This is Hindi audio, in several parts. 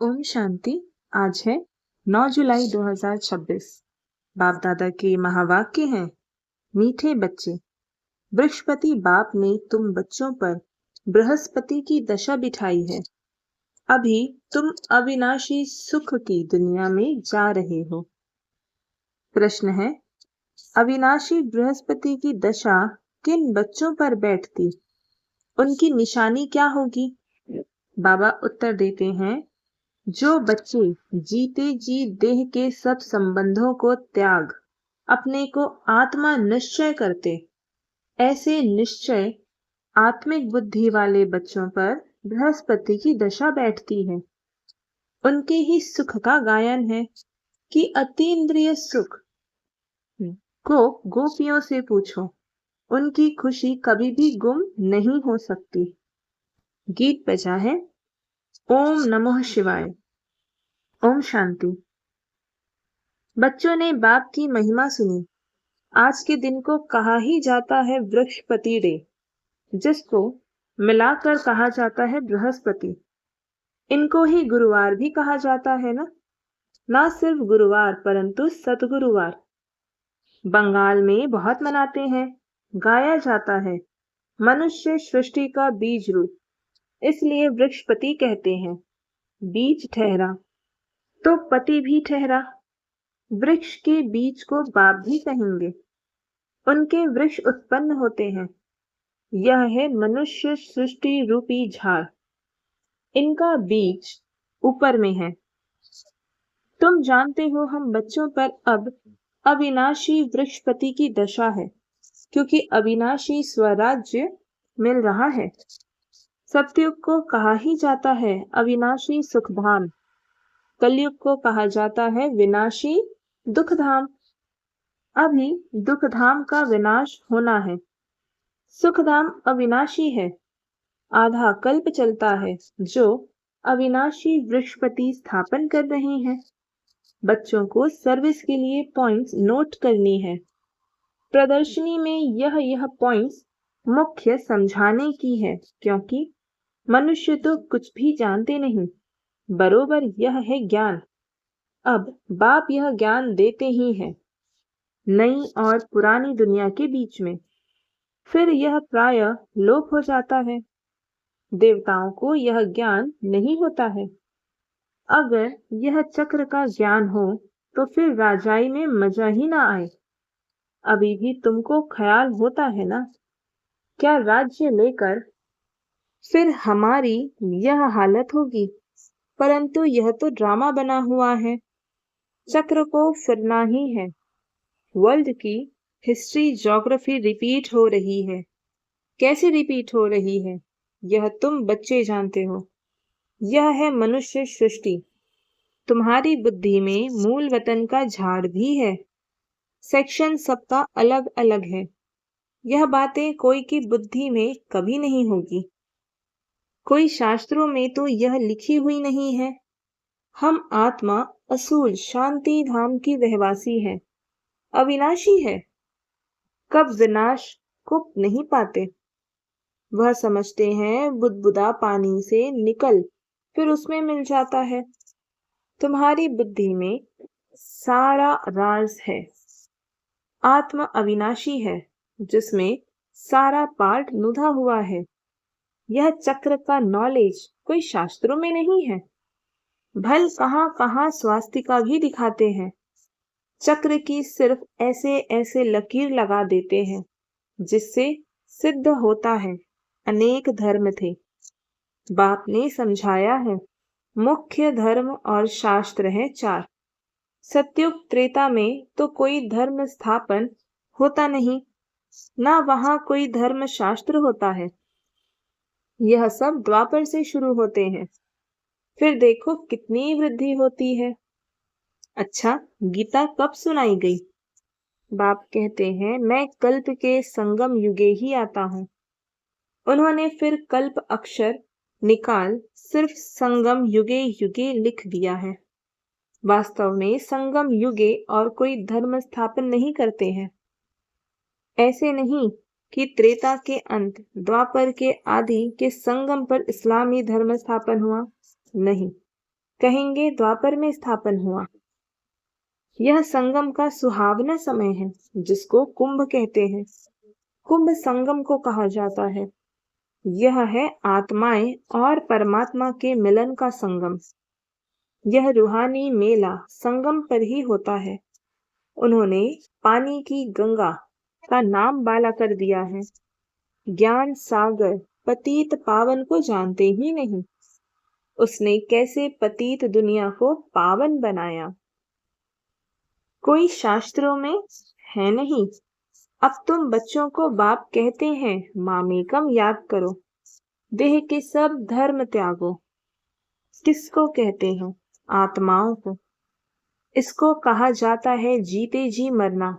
ओम शांति। आज है 9 जुलाई 2026। बाप दादा के महावाक्य हैं, मीठे बच्चे। बृहस्पति बाप ने तुम बच्चों पर बृहस्पति की दशा बिठाई है। अभी तुम अविनाशी सुख की दुनिया में जा रहे हो। प्रश्न है, अविनाशी बृहस्पति की दशा किन बच्चों पर बैठती, उनकी निशानी क्या होगी? बाबा उत्तर देते हैं, जो बच्चे जीते जी देह के सब संबंधों को त्याग अपने को आत्मा निश्चय करते, ऐसे निश्चय आत्मिक बुद्धि वाले बच्चों पर बृहस्पति की दशा बैठती है। उनके ही सुख का गायन है कि अतीन्द्रिय सुख को गोपियों से पूछो, उनकी खुशी कभी भी गुम नहीं हो सकती। गीत बजा है, ओम नमः शिवाय। ओम शांति। बच्चों ने बाप की महिमा सुनी। आज के दिन को कहा ही जाता है बृहस्पति डे, जिसको मिलाकर कहा जाता है बृहस्पति। इनको ही गुरुवार भी कहा जाता है ना सिर्फ गुरुवार परंतु सतगुरुवार। बंगाल में बहुत मनाते हैं, गाया जाता है, मनुष्य सृष्टि का बीज रूप, इसलिए बृहस्पति कहते हैं। बीज ठहरा तो पति भी ठहरा। वृक्ष के बीज को बाप भी कहेंगे। उनके वृक्ष उत्पन्न होते हैं। यह है मनुष्य सृष्टि रूपी झाड़। इनका बीज ऊपर में है। तुम जानते हो हम बच्चों पर अब अविनाशी बृहस्पति की दशा है, क्योंकि अविनाशी स्वराज्य मिल रहा है। सतयुग को कहा ही जाता है अविनाशी सुखधाम, कलयुग को कहा जाता है विनाशी दुखधाम। अभी दुखधाम का विनाश होना है। सुखधाम अविनाशी है। आधा कल्प चलता है जो अविनाशी बृहस्पति स्थापन कर रहे हैं। बच्चों को सर्विस के लिए पॉइंट्स नोट करनी है। प्रदर्शनी में यह पॉइंट्स मुख्य समझाने की है, क्योंकि मनुष्य तो कुछ भी जानते नहीं। बरोबर यह है ज्ञान। अब बाप यह ज्ञान देते ही हैं, नई और पुरानी दुनिया के बीच में। फिर यह प्रायः लोप हो जाता है। देवताओं को यह ज्ञान नहीं होता है। अगर यह चक्र का ज्ञान हो तो फिर राजाई में मजा ही ना आए। अभी भी तुमको ख्याल होता है ना, क्या राज्य लेकर फिर हमारी यह हालत होगी? परंतु यह तो ड्रामा बना हुआ है। चक्र को फिरना ही है। वर्ल्ड की हिस्ट्री ज्योग्राफी रिपीट हो रही है। कैसे रिपीट हो रही है यह तुम बच्चे जानते हो। यह है मनुष्य सृष्टि। तुम्हारी बुद्धि में मूल वतन का झाड़ भी है। सेक्शन सबका अलग अलग है। यह बातें कोई की बुद्धि में कभी नहीं होगी। कोई शास्त्रों में तो यह लिखी हुई नहीं है। हम आत्मा असूल शांति धाम की रहवासी है, अविनाशी है। कब विनाश को नहीं पाते। वह समझते हैं बुदबुदा पानी से निकल फिर उसमें मिल जाता है। तुम्हारी बुद्धि में सारा राज है। आत्मा अविनाशी है, जिसमें सारा पार्ट नुधा हुआ है। यह चक्र का नॉलेज कोई शास्त्रों में नहीं है। भल कहाँ कहाँ स्वास्तिका भी दिखाते हैं। चक्र की सिर्फ ऐसे ऐसे लकीर लगा देते हैं, जिससे सिद्ध होता है अनेक धर्म थे। बाप ने समझाया है मुख्य धर्म और शास्त्र है 4। सत्युग त्रेता में तो कोई धर्म स्थापन होता नहीं, ना वहां कोई धर्म शास्त्र होता है। यह सब द्वापर से शुरू होते हैं। फिर देखो कितनी वृद्धि होती है। अच्छा, गीता कब सुनाई गई? बाप कहते हैं मैं कल्प के संगम युगे ही आता हूँ। उन्होंने फिर कल्प अक्षर निकाल सिर्फ संगम युगे युगे लिख दिया है। वास्तव में संगम युगे और कोई धर्म स्थापन नहीं करते हैं। ऐसे नहीं कि त्रेता के अंत द्वापर के आदि के संगम पर इस्लामी धर्म स्थापन हुआ, नहीं। कहेंगे द्वापर में स्थापन हुआ। यह संगम का सुहावना समय है, जिसको कुंभ कहते हैं। कुंभ संगम को कहा जाता है। यह है आत्माएं और परमात्मा के मिलन का संगम। यह रूहानी मेला संगम पर ही होता है। उन्होंने पानी की गंगा का नाम बाला कर दिया है। ज्ञान सागर पतित पावन को जानते ही नहीं। उसने कैसे पतित दुनिया को पावन बनाया, कोई शास्त्रों में है नहीं। अब तुम बच्चों को बाप कहते हैं, मामेकम याद करो, देह के सब धर्म त्यागो। किसको कहते हैं? आत्माओं को। इसको कहा जाता है जीते जी मरना।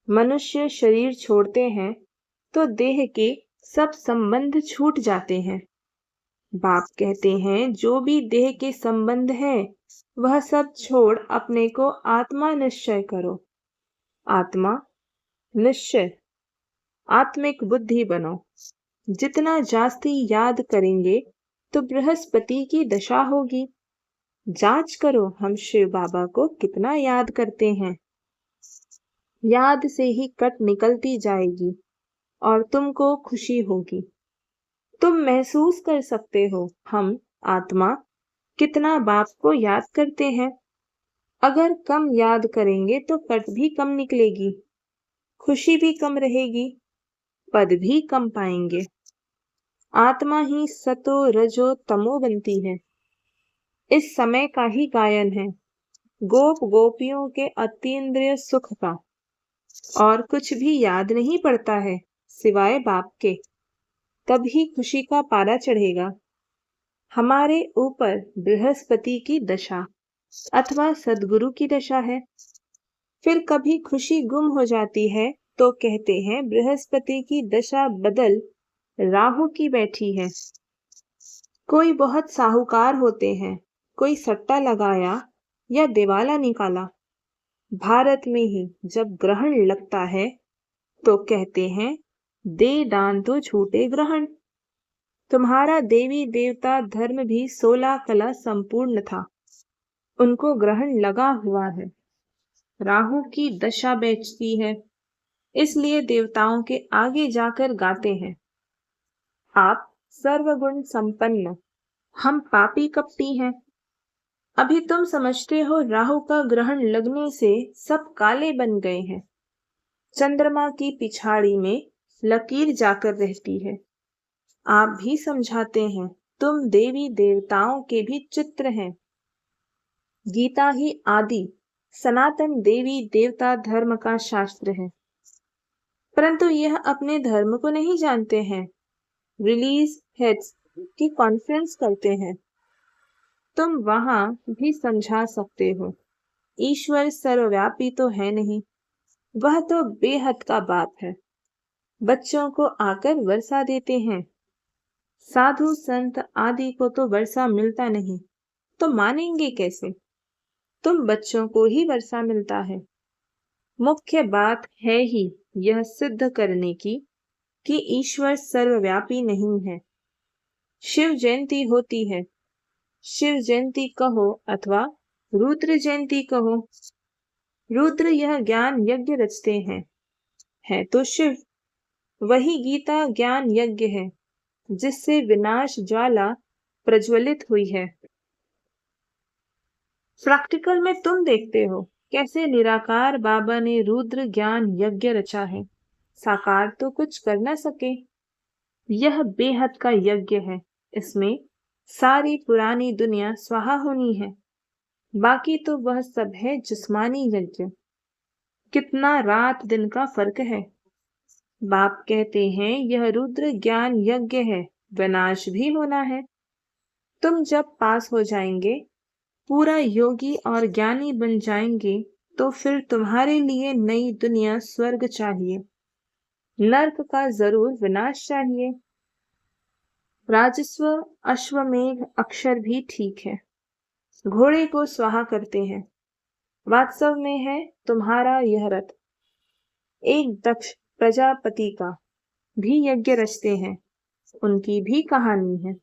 मनुष्य शरीर छोड़ते हैं तो देह के सब संबंध छूट जाते हैं। बाप कहते हैं जो भी देह के संबंध है वह सब छोड़ अपने को आत्मा निश्चय करो। आत्मा निश्चय, आत्मिक बुद्धि बनो। जितना जास्ती याद करेंगे तो बृहस्पति की दशा होगी। जांच करो हम शिव बाबा को कितना याद करते हैं। याद से ही कट निकलती जाएगी और तुमको खुशी होगी। तुम महसूस कर सकते हो हम आत्मा कितना बाप को याद करते हैं। अगर कम याद करेंगे तो कट भी कम निकलेगी, खुशी भी कम रहेगी, पद भी कम पाएंगे। आत्मा ही सतो रजो तमो बनती है। इस समय का ही गायन है गोप गोपियों के अतीन्द्रिय सुख का। और कुछ भी याद नहीं पड़ता है सिवाय बाप के। तभी खुशी का पारा चढ़ेगा। हमारे ऊपर बृहस्पति की दशा अथवा सद्गुरु की दशा है। फिर कभी खुशी गुम हो जाती है तो कहते हैं बृहस्पति की दशा बदल राहु की बैठी है। कोई बहुत साहूकार होते हैं, कोई सट्टा लगाया या दिवाला निकाला। भारत में ही जब ग्रहण लगता है तो कहते हैं दे दान तो छूटे ग्रहण। तुम्हारा देवी देवता धर्म भी 16 कला संपूर्ण था, उनको ग्रहण लगा हुआ है। राहु की दशा बेचती है, इसलिए देवताओं के आगे जाकर गाते हैं आप सर्वगुण संपन्न, हम पापी कपटी हैं। अभी तुम समझते हो राहु का ग्रहण लगने से सब काले बन गए हैं। चंद्रमा की पिछाड़ी में लकीर जाकर रहती है। आप भी समझाते हैं तुम देवी देवताओं के भी चित्र हैं। गीता ही आदि सनातन देवी देवता धर्म का शास्त्र है, परंतु यह अपने धर्म को नहीं जानते हैं। रिलीज हेड्स की कॉन्फ्रेंस करते हैं। तुम वहां भी समझा सकते हो ईश्वर सर्वव्यापी तो है नहीं, वह तो बेहद का बाप है। बच्चों को आकर वर्षा देते हैं। साधु संत आदि को तो वर्षा मिलता नहीं, तो मानेंगे कैसे? तुम बच्चों को ही वर्षा मिलता है। मुख्य बात है ही यह सिद्ध करने की कि ईश्वर सर्वव्यापी नहीं है। शिव जयंती होती है, शिव जयंती कहो अथवा रुद्र जयंती कहो। रुद्र यह ज्ञान यज्ञ रचते हैं, है तो शिव। वही गीता ज्ञान यज्ञ है जिससे विनाश ज्वाला प्रज्वलित हुई है। प्रैक्टिकल में तुम देखते हो कैसे निराकार बाबा ने रुद्र ज्ञान यज्ञ रचा है। साकार तो कुछ कर न सके। यह बेहद का यज्ञ है, इसमें सारी पुरानी दुनिया स्वाहा होनी है। बाकी तो वह सब है जिस्मानी यज्ञ। कितना रात दिन का फर्क है। बाप कहते हैं यह रुद्र ज्ञान यज्ञ है, विनाश भी होना है। तुम जब पास हो जाएंगे, पूरा योगी और ज्ञानी बन जाएंगे, तो फिर तुम्हारे लिए नई दुनिया स्वर्ग चाहिए, नर्क का जरूर विनाश चाहिए। राजस्व अश्वमेघ अक्षर भी ठीक है, घोड़े को स्वाहा करते हैं। वास्तव में है तुम्हारा यह रथ। एक दक्ष प्रजापति का भी यज्ञ रचते हैं, उनकी भी कहानी है।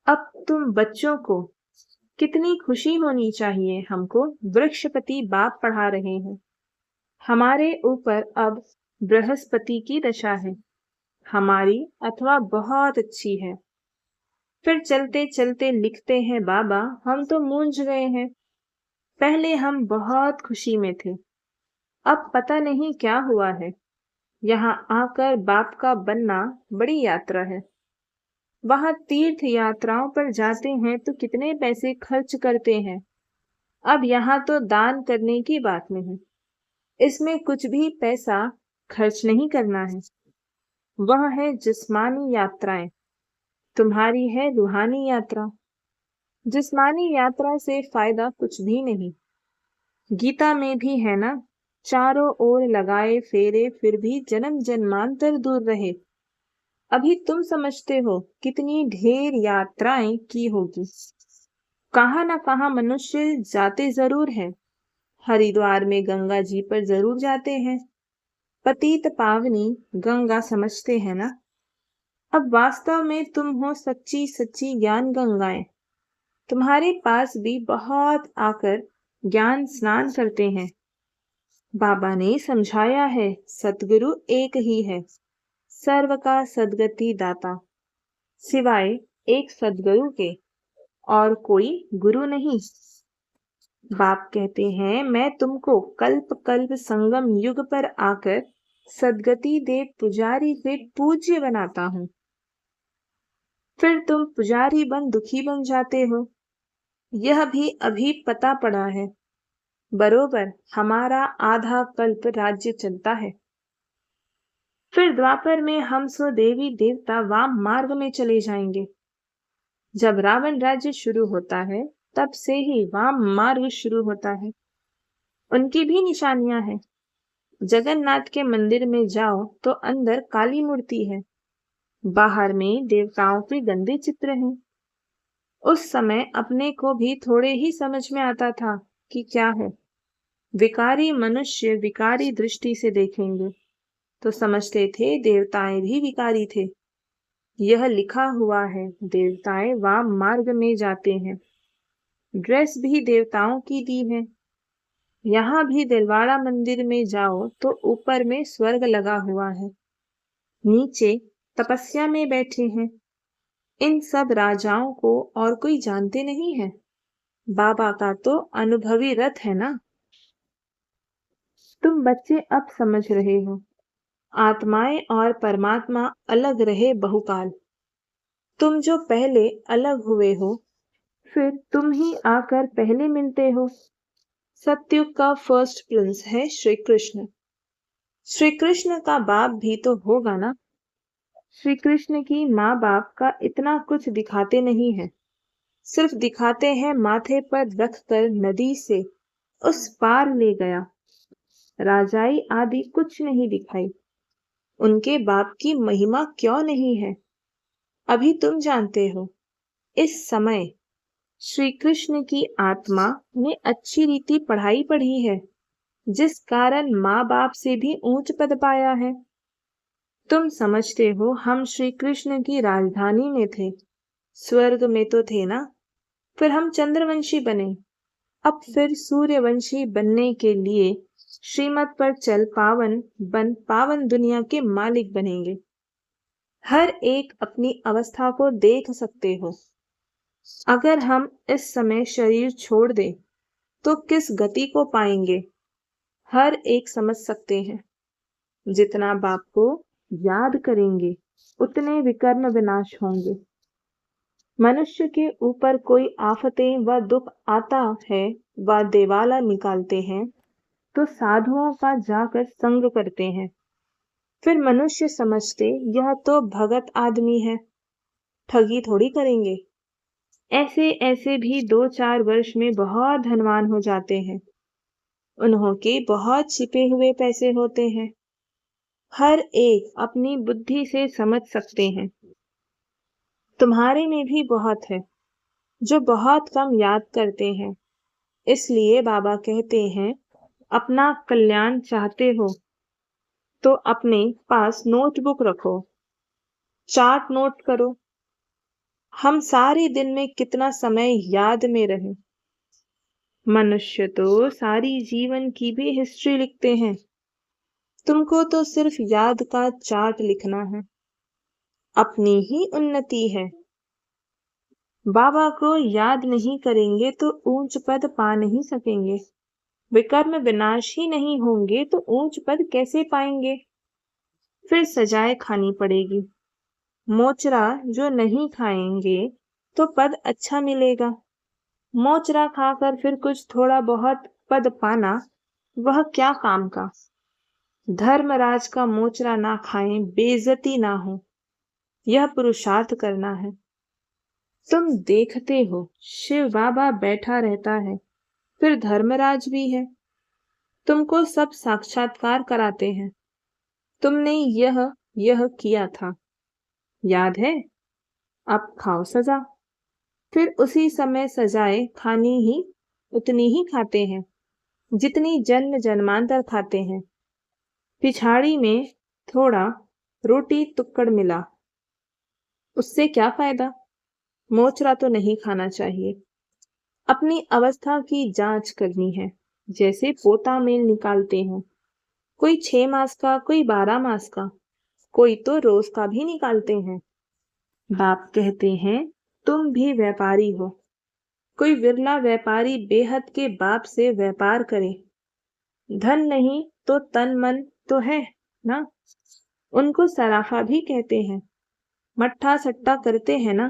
अब तुम बच्चों को कितनी खुशी होनी चाहिए हमको, वृक्षपति बाप पढ़ा रहे हैं। हमारे ऊपर अब बृहस्पति की दशा है, हमारी अथवा बहुत अच्छी है। फिर चलते चलते लिखते हैं बाबा, हम तो मूंझ गए हैं। पहले हम बहुत खुशी में थे, अब पता नहीं क्या हुआ है। यहाँ आकर बाप का बनना बड़ी यात्रा है। वहां तीर्थ यात्राओं पर जाते हैं तो कितने पैसे खर्च करते हैं। अब यहाँ तो दान करने की बात नहीं, इसमें कुछ भी पैसा खर्च नहीं करना है। वह है जिस्मानी यात्राएं, तुम्हारी है रूहानी यात्रा। जिस्मानी यात्रा से फायदा कुछ भी नहीं। गीता में भी है ना, चारों ओर लगाए फेरे फिर भी जन्म जन्मांतर दूर रहे। अभी तुम समझते हो कितनी ढेर यात्राएं की होगी। कहाँ न कहाँ मनुष्य जाते जरूर है। हरिद्वार में गंगा जी पर जरूर जाते हैं। पतित पावनी गंगा समझते हैं ना। अब वास्तव में तुम हो सच्ची सच्ची ज्ञान गंगाएं। तुम्हारे पास भी बहुत आकर ज्ञान स्नान करते हैं। बाबा ने समझाया है, सतगुरु एक ही है, सर्व का सदगति दाता। सिवाय एक सदगुरु के और कोई गुरु नहीं। बाप कहते हैं, मैं तुमको कल्प कल्प संगम युग पर आकर सदगति दे पुजारी से पूज्य बनाता हूँ। फिर तुम पुजारी बन दुखी बन जाते हो, यह भी अभी पता पड़ा है। बरोबर हमारा आधा कल्प राज्य चलता है। फिर द्वापर में हम सो देवी देवता वाम मार्ग में चले जाएंगे। जब रावण राज्य शुरू होता है तब से ही वाम मार्ग शुरू होता है। उनकी भी निशानियां हैं। जगन्नाथ के मंदिर में जाओ तो अंदर काली मूर्ति है, बाहर में देवताओं के गंदे चित्र हैं। उस समय अपने को भी थोड़े ही समझ में आता था कि क्या है। विकारी मनुष्य विकारी दृष्टि से देखेंगे तो समझते थे देवताएं भी विकारी थे। यह लिखा हुआ है, देवताएं वाम मार्ग में जाते हैं। ड्रेस भी देवताओं की दी है। यहाँ भी दिलवाड़ा मंदिर में जाओ तो ऊपर में स्वर्ग लगा हुआ है, नीचे तपस्या में बैठे हैं। इन सब राजाओं को और कोई जानते नहीं है। बाबा का तो अनुभवी रथ है ना। तुम बच्चे अब समझ रहे हो, आत्माएं और परमात्मा अलग रहे बहुकाल। तुम जो पहले अलग हुए हो, फिर तुम ही आकर पहले मिलते हो। सत्युग का फर्स्ट प्रिंस है श्री कृष्ण। श्री कृष्ण का बाप भी तो होगा ना। श्री कृष्ण की माँ बाप का इतना कुछ दिखाते नहीं है, सिर्फ दिखाते हैं माथे पर रखकर नदी से उस पार ले गया। राजाई आदि कुछ नहीं दिखाई। उनके बाप की महिमा क्यों नहीं है, अभी तुम जानते हो। इस समय श्री कृष्ण की आत्मा ने अच्छी रीति पढ़ाई पढ़ी है, जिस कारण माँ बाप से भी ऊंच पद पाया है। तुम समझते हो हम श्री कृष्ण की राजधानी में थे, स्वर्ग में तो थे ना। फिर हम चंद्रवंशी बने, अब फिर सूर्यवंशी बनने के लिए श्रीमत पर चल पावन दुनिया के मालिक बनेंगे। हर एक अपनी अवस्था को देख सकते हो। अगर हम इस समय शरीर छोड़ दें तो किस गति को पाएंगे, हर एक समझ सकते हैं। जितना बाप को याद करेंगे उतने विकर्म विनाश होंगे। मनुष्य के ऊपर कोई आफतें व दुख आता है व देवाला निकालते हैं तो साधुओं का जाकर संग करते हैं। फिर मनुष्य समझते यह तो भगत आदमी है, ठगी थोड़ी करेंगे। ऐसे ऐसे भी 2-4 वर्ष में बहुत धनवान हो जाते हैं। उन्हों के बहुत छिपे हुए पैसे होते हैं, हर एक अपनी बुद्धि से समझ सकते हैं। तुम्हारे में भी बहुत है जो बहुत कम याद करते हैं। इसलिए बाबा कहते हैं, अपना कल्याण चाहते हो तो अपने पास नोटबुक रखो, चार्ट नोट करो। हम सारे दिन में कितना समय याद में रहे। मनुष्य तो सारी जीवन की भी हिस्ट्री लिखते हैं। तुमको तो सिर्फ याद का चार्ट लिखना है। अपनी ही उन्नति है। बाबा को याद नहीं करेंगे तो ऊंच पद पा नहीं सकेंगे। विकर्म विनाश ही नहीं होंगे तो ऊंच पद कैसे पाएंगे। फिर सजाए खानी पड़ेगी। मोचरा जो नहीं खाएंगे तो पद अच्छा मिलेगा। मोचरा खाकर फिर कुछ थोड़ा बहुत पद पाना वह क्या काम का। धर्मराज का मोचरा ना खाएं, बेइज्जती ना हो, यह पुरुषार्थ करना है। तुम देखते हो शिव बाबा बैठा रहता है, फिर धर्मराज भी है। तुमको सब साक्षात्कार कराते हैं। तुमने यह किया था, याद है। अब खाओ सजा। फिर उसी समय सजाए खानी ही उतनी ही खाते हैं जितनी जन्म जन्मांतर खाते हैं। पिछाड़ी में थोड़ा रोटी टुक्कड़ मिला, उससे क्या फायदा। मोचरा तो नहीं खाना चाहिए। अपनी अवस्था की जांच करनी है, जैसे पोता मेल निकालते हैं। कोई 6 मास का, कोई 12 मास का, कोई तो रोज का भी निकालते हैं। बाप कहते हैं तुम भी व्यापारी हो। कोई विरला व्यापारी बेहद के बाप से व्यापार करे। धन नहीं तो तन मन तो है ना। उनको सराफा भी कहते हैं। मट्ठा सट्टा करते हैं ना।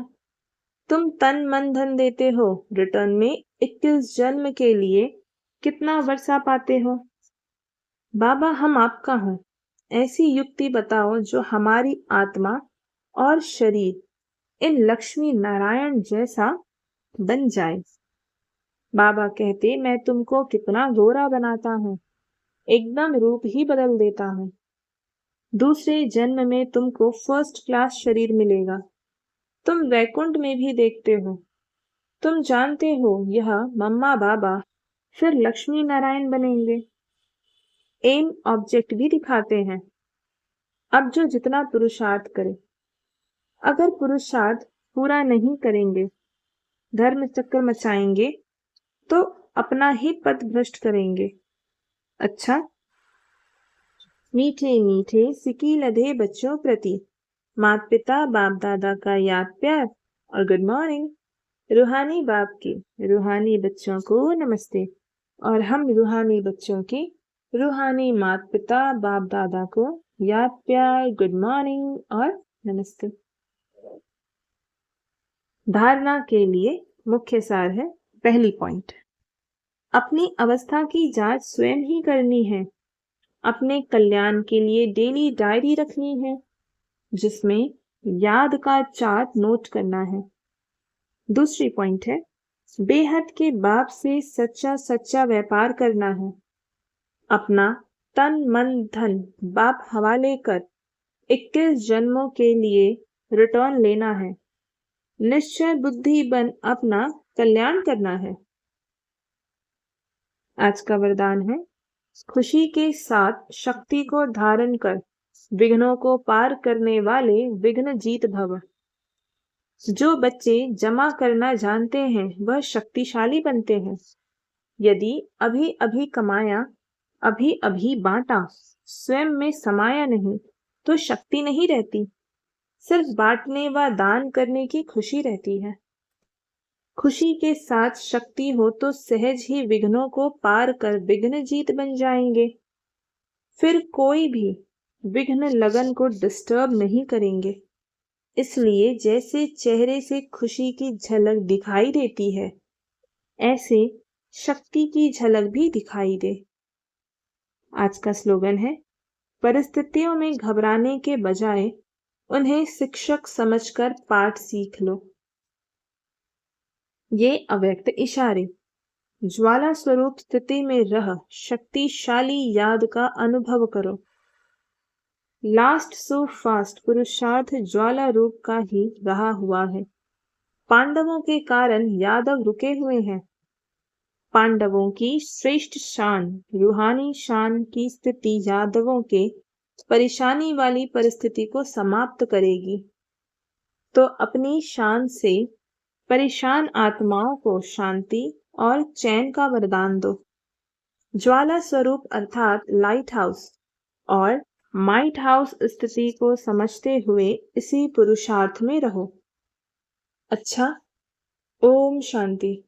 तुम तन मन धन देते हो, रिटर्न में 21 जन्म के लिए कितना वर्षा पाते हो। बाबा हम आपका हूं, ऐसी युक्ति बताओ जो हमारी आत्मा और शरीर इन लक्ष्मी नारायण जैसा बन जाए। बाबा कहते मैं तुमको कितना गोरा बनाता हूँ, एकदम रूप ही बदल देता हूँ। दूसरे जन्म में तुमको फर्स्ट क्लास शरीर मिलेगा। तुम वैकुंठ में भी देखते हो। तुम जानते हो यह मम्मा बाबा फिर लक्ष्मी नारायण बनेंगे। एम ऑब्जेक्ट भी दिखाते हैं। अब जो जितना पुरुषार्थ करे, अगर पुरुषार्थ पूरा नहीं करेंगे, धर्म चक्कर मचाएंगे तो अपना ही पद भ्रष्ट करेंगे। अच्छा, मीठे मीठे सिकी लधे बच्चों प्रति माता पिता बाप दादा का याद प्यार और गुड मॉर्निंग। रूहानी बाप के रूहानी बच्चों को नमस्ते और हम रूहानी बच्चों के रूहानी माता पिता बाप दादा को याद प्यार गुड मॉर्निंग और नमस्ते। धारणा के लिए मुख्य सार है। पहली पॉइंट, अपनी अवस्था की जांच स्वयं ही करनी है। अपने कल्याण के लिए डेली डायरी रखनी है, जिसमें याद का चार्ट नोट करना है। दूसरी पॉइंट है, बेहद के बाप से सच्चा सच्चा व्यापार करना है। अपना तन मन धन बाप हवाले कर 21 जन्मों के लिए रिटर्न लेना है। निश्चय बुद्धि बन अपना कल्याण करना है। आज का वरदान है, खुशी के साथ शक्ति को धारण कर विघ्नों को पार करने वाले विघ्न जीत भव। जो बच्चे जमा करना जानते हैं वह शक्तिशाली बनते हैं। यदि अभी अभी कमाया, अभी अभी बांटा, स्वयं में समाया नहीं तो शक्ति नहीं रहती। सिर्फ बांटने व दान करने की खुशी रहती है। खुशी के साथ शक्ति हो तो सहज ही विघ्नों को पार कर विघ्न जीत बन जाएंगे। फिर कोई भी विघ्न लगन को डिस्टर्ब नहीं करेंगे। इसलिए जैसे चेहरे से खुशी की झलक दिखाई देती है, ऐसे शक्ति की झलक भी दिखाई दे। आज का स्लोगन है, परिस्थितियों में घबराने के बजाय उन्हें शिक्षक समझकर पाठ सीख लो। ये अव्यक्त इशारे, ज्वाला स्वरूप स्थिति में रह शक्तिशाली याद का अनुभव करो। लास्ट सो फास्ट पुरुषार्थ ज्वाला रूप का ही रहा हुआ है। पांडवों के कारण यादव रुके हुए हैं। पांडवों की श्रेष्ठ शान, रूहानी शान की स्थिति यादवों के परेशानी वाली परिस्थिति को समाप्त करेगी। तो अपनी शान से परेशान आत्माओं को शांति और चैन का वरदान दो। ज्वाला स्वरूप अर्थात लाइट हाउस और माइट हाउस स्थिति को समझते हुए इसी पुरुषार्थ में रहो। अच्छा, ओम शांति।